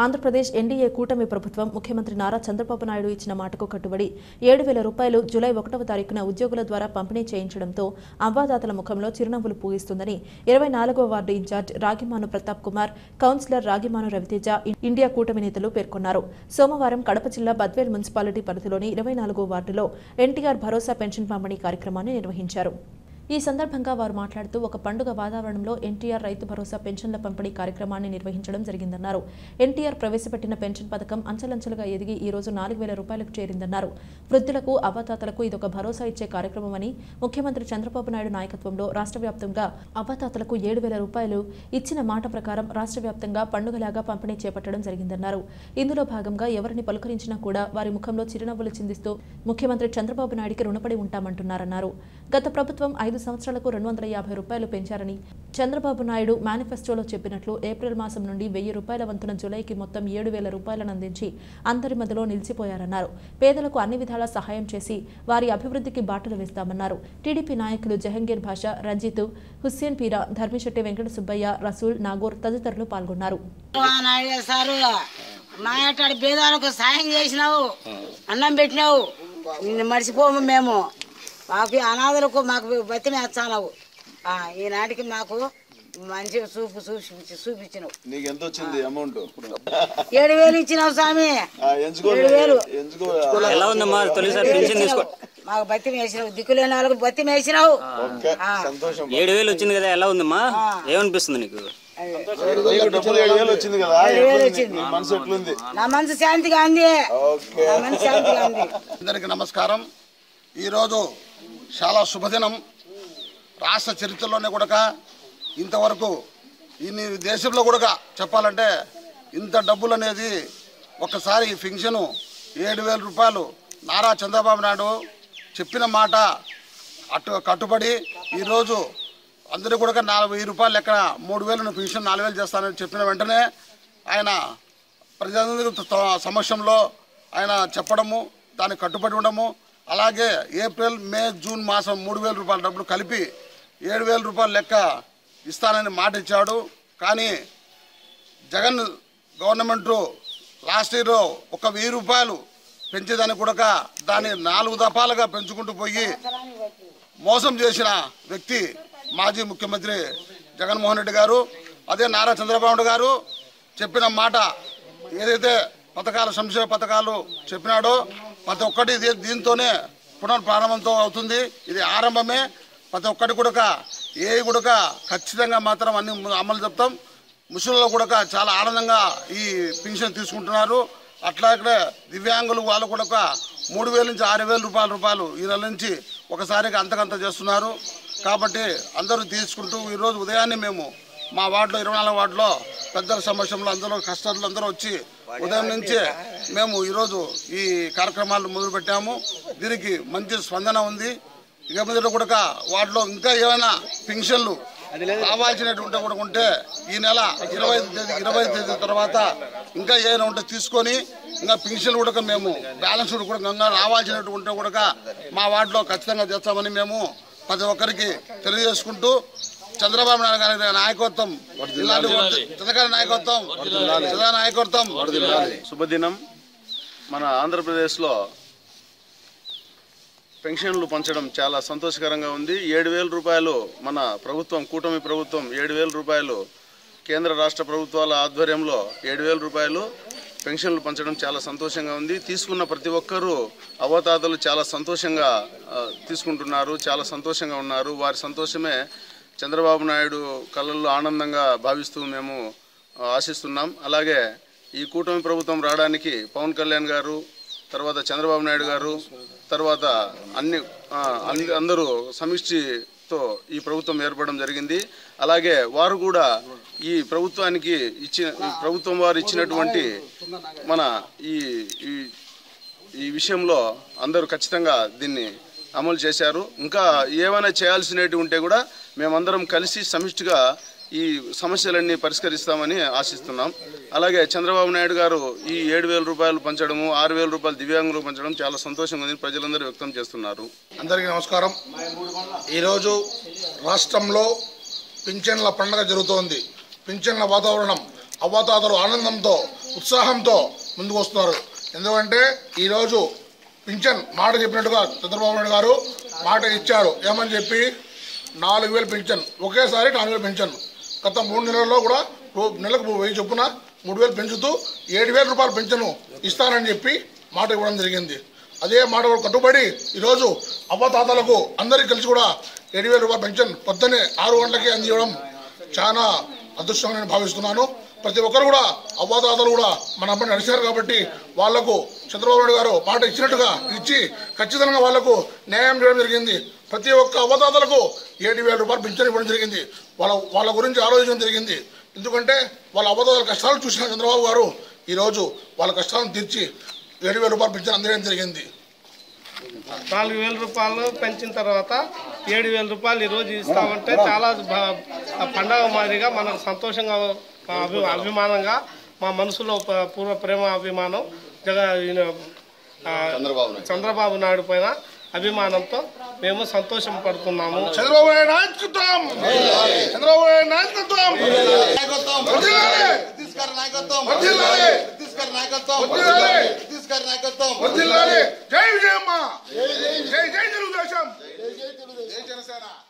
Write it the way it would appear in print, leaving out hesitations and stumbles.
Andhra Pradesh NDA కూటమి ప్రభుత్వం ముఖ్యమంత్రి నారా చంద్రబాబు నాయుడు ఇచ్చిన మాటకు కట్టుబడి 7,000 రూపాయలు జూలై 1వ తారీఖున ఉద్యోగుల ద్వారా పంపిణీ చేయించడంతో అవ్వాదాతల ముఖంలో చిరునవ్వులు పూయిస్తుందని 24వ ward incharge Ragimanu Pratap Kumar, councillor Ragimanu Raviteja, India కూటమి నేతలు పేర్కొన్నారు. సోమవారం కడప జిల్లా బద్వేల్ మున్సిపాలిటీ పరిధిలోని 24వ వార్డులో ఎన్టీఆర్ భరోసా పెన్షన్ పంపిణీ కార్యక్రమాన్ని నిర్వహించారు. ఈ సందర్భంగా వారు మాట్లాడుతూ ఒక పండుగ వాతావరణంలో ఎన్టీఆర్ రైతు భరోసా పెన్షన్ల పంపిణీ కార్యక్రమాన్ని నిర్వహించడం జరిగిందన్నారు. ఎన్టీఆర్ ప్రవేశపెట్టిన పెన్షన్ పథకం అంచెలంచెలుగా ఎదిగి ఈ రోజు 4,000 రూపాయలకు చేరిందన్నారు. వృద్ధులకు, అవ్వాతాతలకు ఇదొక భరోసా ఇచ్చే కార్యక్రమమని ముఖ్యమంత్రి చంద్రబాబు నాయుడు నాయకత్వంలో రాష్ట్ర వ్యాప్తంగా అవ్వాతాతలకు 7,000 రూపాయలు ఇచ్చిన మాట ప్రకారం రాష్ట్ర వ్యాప్తంగా పండుగలాగా పంపిణీ చేపట్టడం జరిగిందన్నారు. ఇందులో భాగంగా ఎవరిని పలుకరించినా కూడా వారి ముఖంలో చిరునవ్వులు చిందిస్తూ ముఖ్యమంత్రి చంద్రబాబు నాయుడికి రుణపడి ఉంటామంటున్నారన్నారు. గత ప్రభుత్వం 5 సంవత్సరాలకు 250 రూపాయలు పెంచారని చంద్రబాబు నాయుడు మేనిఫెస్టోలో చెప్పినట్లు ఏప్రిల్ మాసం నుండి 1,000 రూపాయల వంతున జూలైకి మొత్తం 7,000 రూపాయలను అందించి అందరి మధ్యలో నిలిచిపోయారన్నారు. పేదలకు అన్ని విధాలా సహాయం చేసి వారి అభివృద్ధికి బాటలు వేస్తామన్నారు. టీడీపీ నాయకులు జహంగీర్ భాషా, రంజిత్, హుస్సేన్ పీరా, ధర్మిశెట్టి వెంకట సుబ్బయ్య, రసూల్, నాగూర్ తదితరులు పాల్గొన్నారు. పేదలకు సాయం చేసినావు, అన్నం పెట్టినావు, నిన్ను మర్చిపోము. మేము మాకు అనాథలకు మాకు బతిమేస్తావు. ఈనాటికి మాకు మంచి చూపించినావు. నీకు ఎంత వచ్చింది అమౌంట్? 7,000 ఇచ్చినావు స్వామి. 7,000 మాకు బతి వేసినావు. దిక్కులేని వాళ్ళకు బతి వేసినావు. 7,000 వచ్చింది కదా, ఎలా ఉందమ్మా? ఏమనిపిస్తుంది నీకు? నా మనసు శాంతిగా ఉంది. అందరికి నమస్కారం. ఈరోజు చాలా శుభదినం. రాష్ట్ర చరిత్రలోనే కూడా ఇంతవరకు ఇన్ని దేశంలో కూడా చెప్పాలంటే ఇంత డబ్బులు అనేది ఒకసారి పెన్షన్ 7,000 రూపాయలు నారా చంద్రబాబు నాయుడు చెప్పిన మాట కట్టుబడి ఈరోజు అందరూ కూడా 4,000 రూపాయలు లెక్క 3,000 పెన్షన్ 4,000 చేస్తానని చెప్పిన వెంటనే ఆయన ప్రజలందరి సమక్షంలో ఆయన చెప్పడము, దానికి కట్టుబడి ఉండము. అలాగే ఏప్రిల్, మే, జూన్ మాసం 3,000 రూపాయల డబ్బులు కలిపి 7,000 రూపాయలు లెక్క ఇస్తానని మాట ఇచ్చాడు. కానీ జగన్ గవర్నమెంట్ లాస్ట్ ఇయర్ ఒక 1,000 రూపాయలు పెంచేదానికి కూడా దాన్ని 4 దఫాలుగా పెంచుకుంటూ పోయి మోసం చేసిన వ్యక్తి మాజీ ముఖ్యమంత్రి జగన్మోహన్ రెడ్డి గారు. అదే నారా చంద్రబాబు నాయుడు గారు చెప్పిన మాట ఏదైతే పథకాలు, సంక్షేమ పథకాలు చెప్పినాడో ప్రతి ఒక్కటి దీంతోనే పునఃప్రారంభంతో అవుతుంది. ఇది ఆరంభమే. ప్రతి ఒక్కటి కూడా కూడా ఖచ్చితంగా మాత్రం అన్ని అమలు చెప్తాం. ముస్లింలు కూడా చాలా ఆనందంగా ఈ పెన్షన్ తీసుకుంటున్నారు. అట్లాగే దివ్యాంగులు వాళ్ళు కూడా 3,000 నుంచి 6,000 రూపాయలు ఈ నెల నుంచి ఒకసారిగా అంతకంత చేస్తున్నారు. కాబట్టి అందరూ తీసుకుంటూ ఈరోజు ఉదయాన్నే మేము మా వార్డులో 24వ వార్డులో పెద్దల సమక్షంలో అందరూ కష్టాలు అందరూ వచ్చి ఉదయం నుంచే మేము ఈరోజు ఈ కార్యక్రమాలు మొదలుపెట్టాము. దీనికి మంచి స్పందన ఉంది. ఇక మీద కూడా వార్డులో ఇంకా ఏమైనా పెన్షన్లు రావాల్సినటువంటి కూడా ఉంటే ఈ నెల 25 తేదీ తర్వాత ఇంకా ఏమైనా ఉంటే తీసుకొని ఇంకా పెన్షన్లు కూడా మేము బ్యాలెన్స్ కూడా రావాల్సినటువంటి కూడా మా వార్డులో ఖచ్చితంగా చేస్తామని మేము ప్రతి ఒక్కరికి తెలియజేసుకుంటూ చంద్రబాబు నాయుడు గారి నాయకత్వం, నాయకత్వం. శుభదినం. మన ఆంధ్రప్రదేశ్లో పెన్షన్లు పంచడం చాలా సంతోషకరంగా ఉంది. 7,000 రూపాయలు మన ప్రభుత్వం, కూటమి ప్రభుత్వం 7,000 రూపాయలు, కేంద్ర రాష్ట్ర ప్రభుత్వాల ఆధ్వర్యంలో 7,000 రూపాయలు పెన్షన్లు పంచడం చాలా సంతోషంగా ఉంది. తీసుకున్న ప్రతి ఒక్కరూ అవ్వాతాతలు చాలా సంతోషంగా తీసుకుంటున్నారు, చాలా సంతోషంగా ఉన్నారు. వారి సంతోషమే చంద్రబాబు నాయుడు కళ్ళల్లో ఆనందంగా భావిస్తూ మేము ఆశిస్తున్నాం. అలాగే ఈ కూటమి ప్రభుత్వం రావడానికి పవన్ కళ్యాణ్ గారు, తర్వాత చంద్రబాబు నాయుడు గారు, తర్వాత అందరూ సమిష్టితో ఈ ప్రభుత్వం ఏర్పడడం జరిగింది. అలాగే వారు కూడా ఈ ప్రభుత్వానికి ప్రభుత్వం వారు ఇచ్చినటువంటి మన ఈ విషయంలో అందరూ ఖచ్చితంగా దీన్ని అమలు చేశారు. ఇంకా ఏమైనా చేయాల్సినవి ఉంటే కూడా మేమందరం కలిసి సమిష్టిగా ఈ సమస్యలన్నీ పరిష్కరిస్తామని ఆశిస్తున్నాం. అలాగే చంద్రబాబు నాయుడు గారు ఈ 7,000 రూపాయలు పంచడము, 6,000 రూపాయలు దివ్యాంగులకు పంచడం చాలా సంతోషంగా ఉంది, ప్రజలందరూ వ్యక్తం చేస్తున్నారు. అందరికీ నమస్కారం. ఈరోజు రాష్ట్రంలో పింఛన్ల పండుగ జరుగుతోంది. పింఛన్ల వాతావరణం అవ్వాతాతలు ఆనందంతో ఉత్సాహంతో ముందుకు వస్తున్నారు. ఎందుకంటే ఈరోజు పింఛన్ మాట చెప్పినట్టుగా చంద్రబాబు నాయుడు గారు మాట ఇచ్చారు. ఏమని చెప్పి 4,000 పింఛన్, ఒకేసారి 4,000 పింఛన్. గత 3 నెలల్లో కూడా నెలకు 1000 చొప్పున 3,000 పెంచుతూ 7,000 రూపాయలు పింఛను ఇస్తానని చెప్పి మాట ఇవ్వడం జరిగింది. అదే మాట కట్టుబడి ఈరోజు అవ్వాతాతలకు అందరికీ కలిసి కూడా 7,000 రూపాయల పెన్షన్ పొద్దున్నే 6 గంటలకి అందివ్వడం చాలా అదృష్టంగా నేను భావిస్తున్నాను. ప్రతి ఒక్కరు కూడా అవ్వాతాతలు కూడా మన అబ్బాయి నడిచారు కాబట్టి వాళ్లకు చంద్రబాబు నాయుడు గారు మాట ఇచ్చినట్టుగా ఇచ్చి ఖచ్చితంగా వాళ్లకు న్యాయం చేయడం జరిగింది. ప్రతి ఒక్క అవ్వాతాతలకు 7,000 రూపాయలు పెన్షన్ ఇవ్వడం జరిగింది. వాళ్ళ గురించి ఆలోచించడం జరిగింది. ఎందుకంటే వాళ్ళ అవ్వాతాతల కష్టాలు చూసిన చంద్రబాబు గారు ఈరోజు వాళ్ళ కష్టాలను తీర్చి 7,000 రూపాయలు పెన్షన్ అందజేయడం జరిగింది. 4,000 రూపాయలు పెంచిన తర్వాత 7,000 రూపాయలు ఈరోజు ఇస్తామంటే చాలా పండగ మాదిరిగా మనకు సంతోషంగా అభిమానంగా మా మనసులో పూర్వ ప్రేమ అభిమానం చంద్రబాబు నాయుడు పైన అభిమానంతో మేము సంతోషం పడుతున్నాము. చంద్రబాబు నాయుడు నాయకత్వం, చంద్రబాబు నాయుడు నాయకత్వం, జై విజయమ్మ, జై తెలుగుదేశం, జై జనసేన.